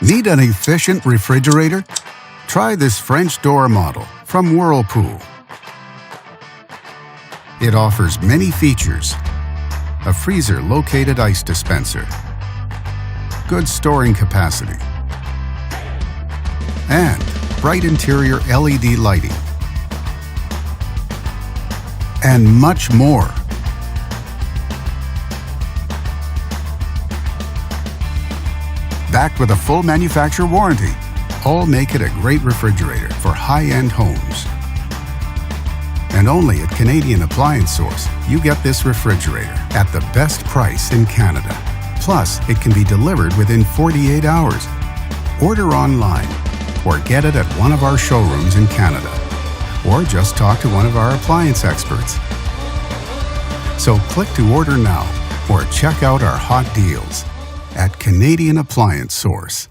Need an efficient refrigerator? Try this French door model from Whirlpool. It offers many features: a freezer-located ice dispenser, good storing capacity, and bright interior LED lighting, and much more. Backed with a full manufacturer warranty, all make it a great refrigerator for high-end homes. And only at Canadian Appliance Source, you get this refrigerator at the best price in Canada. Plus, it can be delivered within 48 hours. Order online or get it at one of our showrooms in Canada. Or just talk to one of our appliance experts. So click to order now or check out our hot deals at Canadian Appliance Source.